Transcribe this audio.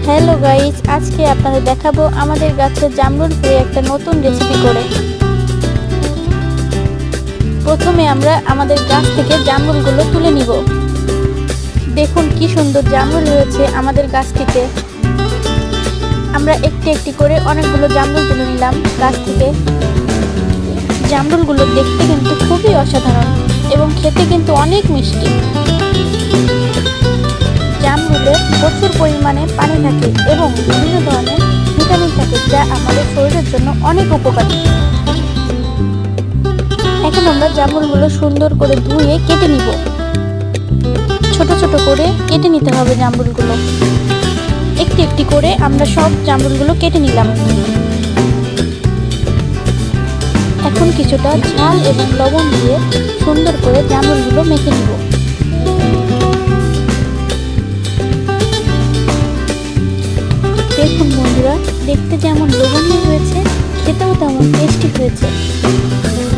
Hello guys, আজকে আপনাদের দেখাবো আমাদের গাছের জামরুল পেয়ে একটা নতুন রেসিপি করে। প্রথমে আমরা আমাদের গাছ থেকে জামরুলগুলো তুলে নিব। দেখুন কি সুন্দর জামরুল হয়েছে আমাদের গাছ থেকে। আমরা একটি একটি করে অনেকগুলো জামরুল তুলে নিলাম গাছ থেকে। জামরুলগুলো দেখতে কিন্তু খুবই অসাধারণ এবং খেতে কিন্তু অনেক মিষ্টি। জামরুলে প্রচুর পরিমাণে পানি থাকে এবং বিভিন্ন ধরনের ভিটামিন থাকে, যা আমাদের শরীরের জন্য অনেক উপকারী। এখন আমরা জামরুলগুলো সুন্দর করে ধুয়ে কেটে নিব। ছোট ছোট করে কেটে নিতে হবে জামরুলগুলো। একটি একটি করে আমরা সব জামরুলগুলো কেটে নিলাম। এখন কিছুটা ঝাল এবং লবণ দিয়ে সুন্দর করে জামরুলগুলো মেখে নিব। দেখুন বন্ধুরা, দেখতে যেমন লোভনীয় হয়েছে, খেতেও তেমন টেস্টি হয়েছে।